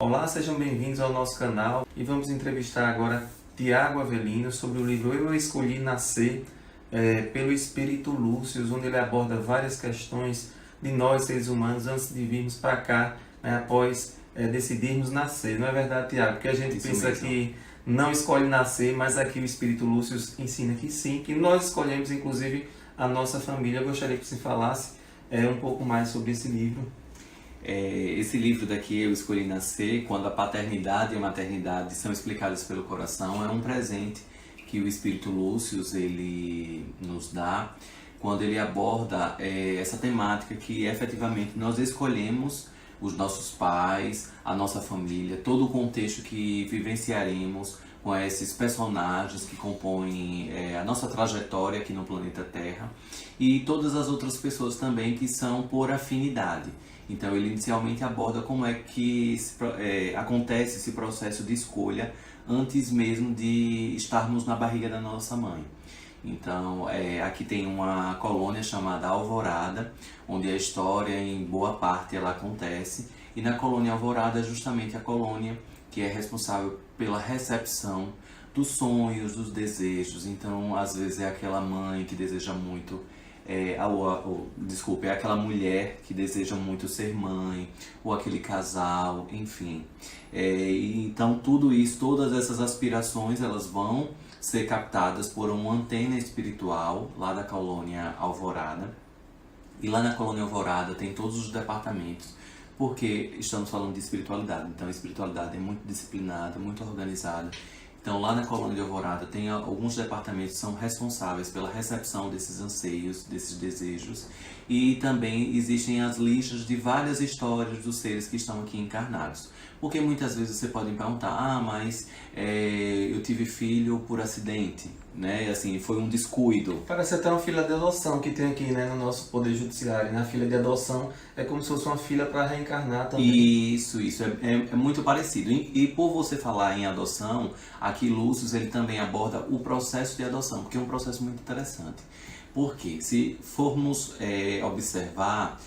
Olá, sejam bem-vindos ao nosso canal e vamos entrevistar agora Tiago Avelino sobre o livro Eu Escolhi Nascer, pelo Espírito Lúcio, onde ele aborda várias questões de nós, seres humanos, antes de virmos para cá, após decidirmos nascer. Não é verdade, Tiago? Porque a gente pensa que não escolhe nascer, mas aqui o Espírito Lúcio ensina que sim, que nós escolhemos inclusive a nossa família. Eu gostaria que você falasse um pouco mais sobre esse livro. Esse livro daqui, Eu Escolhi Nascer, quando a paternidade e a maternidade são explicadas pelo coração, é um presente que o Espírito Lúcio ele nos dá quando ele aborda essa temática que efetivamente nós escolhemos os nossos pais, a nossa família, todo o contexto que vivenciaremos com esses personagens que compõem a nossa trajetória aqui no planeta Terra e todas as outras pessoas também que são por afinidade. Então ele inicialmente aborda como é que acontece esse processo de escolha antes mesmo de estarmos na barriga da nossa mãe. Então aqui tem uma colônia chamada Alvorada, onde a história em boa parte ela acontece, e na colônia Alvorada é justamente a colônia que é responsável pela recepção dos sonhos, dos desejos. Então às vezes é aquela mãe que deseja muito é aquela mulher que deseja muito ser mãe, ou aquele casal, enfim. Então tudo isso, todas essas aspirações, elas vão ser captadas por uma antena espiritual lá da colônia Alvorada. E lá na colônia Alvorada tem todos os departamentos, porque estamos falando de espiritualidade. Então a espiritualidade é muito disciplinada, muito organizada. Então lá na colônia de Alvorada tem alguns departamentos que são responsáveis pela recepção desses anseios, desses desejos, e também existem as listas de várias histórias dos seres que estão aqui encarnados. Porque muitas vezes você pode me perguntar, mas eu tive filho por acidente, né? Assim, foi um descuido. Parece até uma filha de adoção que tem aqui, né, no nosso Poder Judiciário, né? A filha de adoção é como se fosse uma filha para reencarnar também. Isso é muito parecido. E por você falar em adoção, aqui Lúcio ele também aborda o processo de adoção, porque é um processo muito interessante. Porque se formos observar,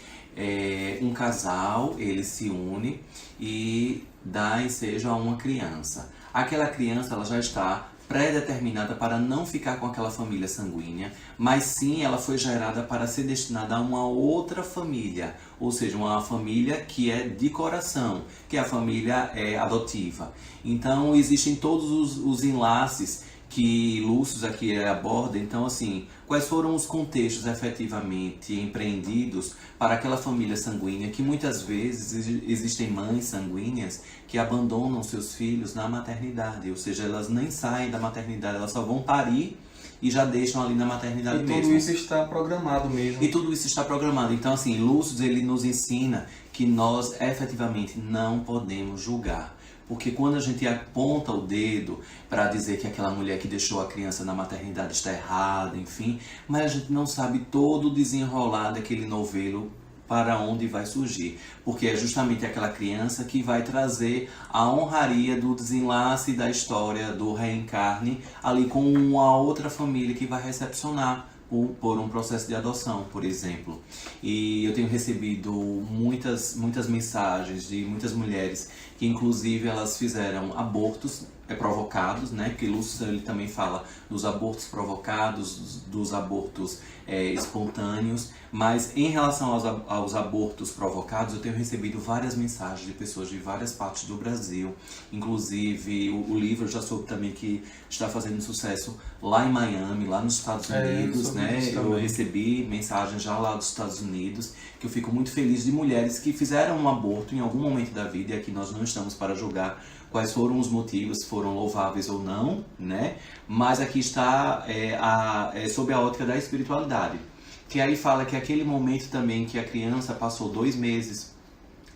um casal, ele se une e dá ensejo a uma criança. Aquela criança ela já está pré-determinada para não ficar com aquela família sanguínea, mas sim ela foi gerada para ser destinada a uma outra família, ou seja, uma família que é de coração, que é a família adotiva. Então existem todos os enlaces que Lúcio aqui aborda. Então, assim, quais foram os contextos efetivamente empreendidos para aquela família sanguínea, que muitas vezes existem mães sanguíneas que abandonam seus filhos na maternidade, ou seja, elas nem saem da maternidade, elas só vão parir e já deixam ali na maternidade mesmo. E tudo isso está programado mesmo. E tudo isso está programado. Então, assim, Lúcio ele nos ensina que nós efetivamente não podemos julgar. Porque quando a gente aponta o dedo para dizer que aquela mulher que deixou a criança na maternidade está errada, enfim, mas a gente não sabe todo o desenrolar daquele novelo para onde vai surgir. Porque é justamente aquela criança que vai trazer a honraria do desenlace da história do reencarne ali com uma outra família que vai recepcionar por um processo de adoção, por exemplo. E eu tenho recebido muitas mensagens de muitas mulheres que inclusive elas fizeram abortos provocados, né? Porque Lúcio ele também fala dos abortos provocados, dos abortos espontâneos, mas em relação aos abortos provocados, eu tenho recebido várias mensagens de pessoas de várias partes do Brasil. Inclusive o livro eu já soube também que está fazendo sucesso lá em Miami, lá nos Estados Unidos, né? Eu recebi mensagens já lá dos Estados Unidos, que eu fico muito feliz, de mulheres que fizeram um aborto em algum momento da vida, e aqui nós não estamos para julgar quais foram os motivos, se foram louváveis ou não, né? Mas aqui está sob a ótica da espiritualidade, que aí fala que aquele momento também que a criança passou 2 meses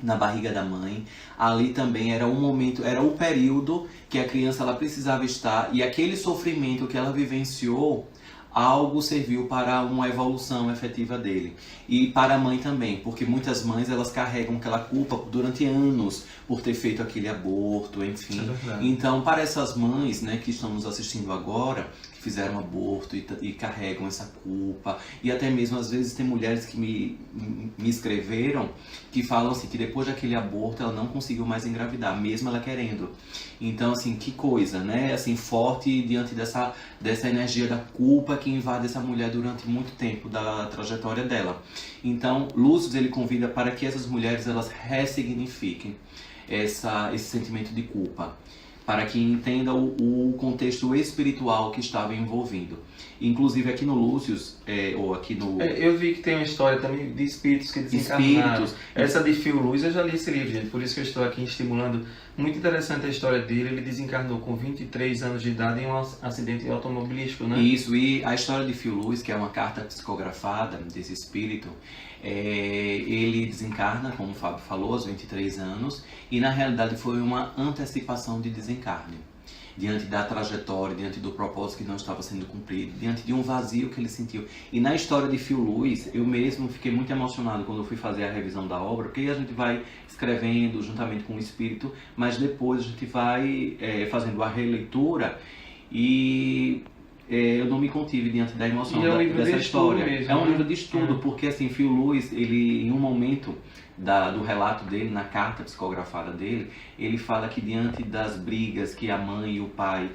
na barriga da mãe, ali também era um momento, era o período que a criança ela precisava estar, e aquele sofrimento que ela vivenciou, algo serviu para uma evolução efetiva dele. E para a mãe também, porque muitas mães elas carregam aquela culpa durante anos por ter feito aquele aborto, enfim. Então, para essas mães, né, que estão nos assistindo agora, que fizeram aborto e carregam essa culpa. E até mesmo, às vezes, tem mulheres que me escreveram que falam assim, que depois daquele aborto ela não conseguiu mais engravidar, mesmo ela querendo. Então, assim, que coisa, né? Assim, forte diante dessa energia da culpa que invade essa mulher durante muito tempo da trajetória dela. Então, Lúcius, ele convida para que essas mulheres, elas ressignifiquem esse sentimento de culpa, para que entenda o contexto espiritual que estava envolvido. Inclusive aqui no Lúcius, ou aqui no... Eu vi que tem uma história também de espíritos que desencarnaram. Essa de Fio Luz, eu já li esse livro, gente, por isso que eu estou aqui estimulando. Muito interessante a história dele, ele desencarnou com 23 anos de idade em um acidente automobilístico, né? Isso, e a história de Fio Luz, que é uma carta psicografada desse espírito, ele desencarna, como o Fábio falou, aos 23 anos, e na realidade foi uma antecipação de desencarne. Diante da trajetória, diante do propósito que não estava sendo cumprido, diante de um vazio que ele sentiu. E na história de Fio Luz, eu mesmo fiquei muito emocionado quando eu fui fazer a revisão da obra, porque a gente vai escrevendo juntamente com o espírito, mas depois a gente vai fazendo a releitura e eu não me contive diante da emoção dessa história. Mesmo, é um livro de estudo, porque assim, Fio Luz, ele em um momento do relato dele, na carta psicografada dele, ele fala que diante das brigas que a mãe e o pai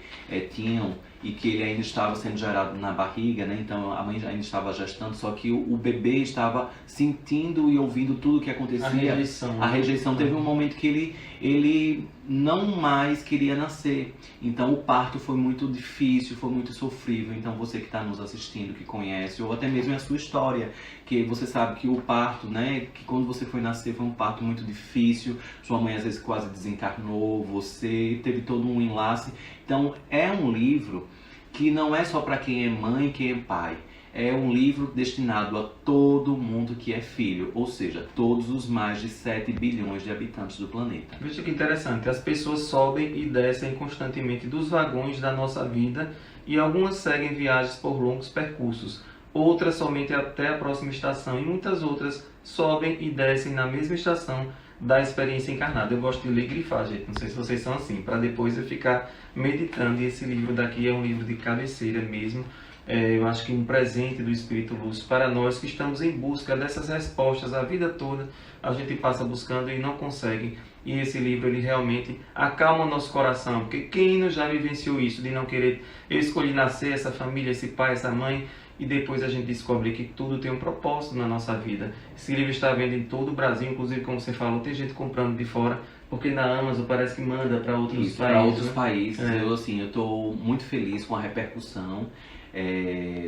tinham, e que ele ainda estava sendo gerado na barriga, né? Então a mãe ainda estava gestando, só que o bebê estava sentindo e ouvindo tudo o que acontecia. A rejeição. Teve um momento que ele não mais queria nascer. Então o parto foi muito difícil, foi muito sofrível. Então você que está nos assistindo, que conhece, ou até mesmo a sua história, que você sabe que o parto, né? Que quando você foi nascer foi um parto muito difícil, sua mãe às vezes quase desencarnou, você teve todo um enlace. Então é um livro que não é só para quem é mãe e quem é pai. É um livro destinado a todo mundo que é filho, ou seja, todos os mais de 7 bilhões de habitantes do planeta. Veja que interessante, as pessoas sobem e descem constantemente dos vagões da nossa vida e algumas seguem viagens por longos percursos, outras somente até a próxima estação e muitas outras sobem e descem na mesma estação da experiência encarnada. Eu gosto de ler e grifar, gente, não sei se vocês são assim, para depois eu ficar meditando. E esse livro daqui é um livro de cabeceira mesmo. Eu acho que um presente do Espírito Luz para nós que estamos em busca dessas respostas a vida toda. A gente passa buscando e não consegue. E esse livro, ele realmente acalma o nosso coração, porque quem não já vivenciou isso, de não querer, eu escolhi nascer, essa família, esse pai, essa mãe, e depois a gente descobre que tudo tem um propósito na nossa vida. Esse livro está vendo em todo o Brasil, inclusive, como você falou, tem gente comprando de fora, porque na Amazon parece que manda para outros países. Para outros países. Eu estou muito feliz com a repercussão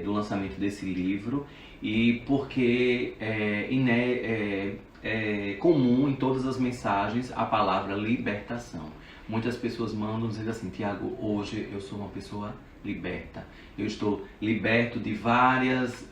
do lançamento desse livro, e porque é comum em todas as mensagens a palavra libertação. Muitas pessoas mandam dizer assim: Tiago, hoje eu sou uma pessoa liberta. Eu estou liberto de várias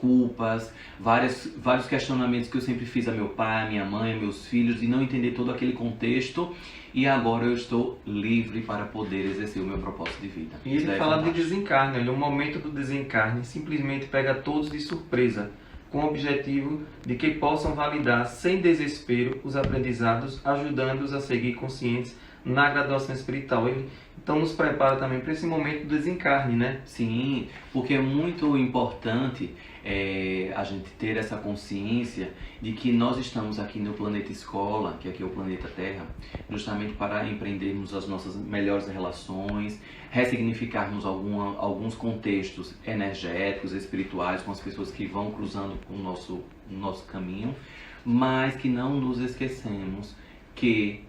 culpas, vários questionamentos que eu sempre fiz a meu pai, a minha mãe, a meus filhos, de não entender todo aquele contexto. E agora eu estou livre para poder exercer o meu propósito de vida. E ele fala de desencarne. No momento do desencarne, simplesmente pega todos de surpresa, com o objetivo de que possam validar sem desespero os aprendizados, ajudando-os a seguir conscientes na graduação espiritual. Ele então nos prepara também para esse momento do desencarne, né? Sim, porque é muito importante a gente ter essa consciência de que nós estamos aqui no planeta escola, que aqui é o planeta Terra, justamente para empreendermos as nossas melhores relações, ressignificarmos alguns contextos energéticos, espirituais, com as pessoas que vão cruzando o nosso caminho, mas que não nos esquecemos que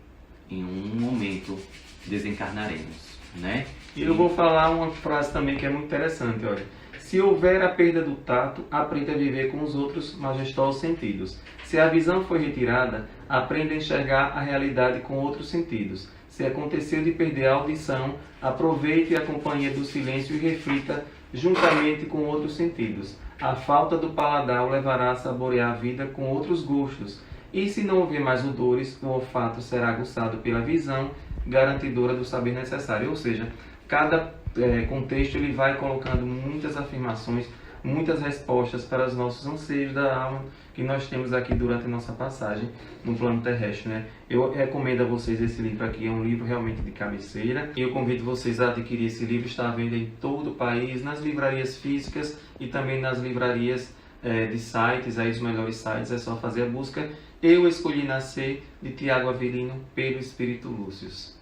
em um momento desencarnaremos, né? E eu vou falar uma frase também que é muito interessante, olha. Se houver a perda do tato, aprenda a viver com os outros majestosos sentidos. Se a visão foi retirada, aprenda a enxergar a realidade com outros sentidos. Se aconteceu de perder a audição, aproveite a companhia do silêncio e reflita juntamente com outros sentidos. A falta do paladar o levará a saborear a vida com outros gostos. E se não houver mais odores, o olfato será aguçado pela visão, garantidora do saber necessário. Ou seja, cada contexto ele vai colocando muitas afirmações, muitas respostas para os nossos anseios da alma que nós temos aqui durante a nossa passagem no plano terrestre, né? Eu recomendo a vocês esse livro aqui, é um livro realmente de cabeceira, e eu convido vocês a adquirir esse livro. Está à venda em todo o país, nas livrarias físicas e também nas livrarias de sites, aí os melhores sites, é só fazer a busca Eu Escolhi Nascer, de Tiago Avelino, pelo Espírito Lúcius.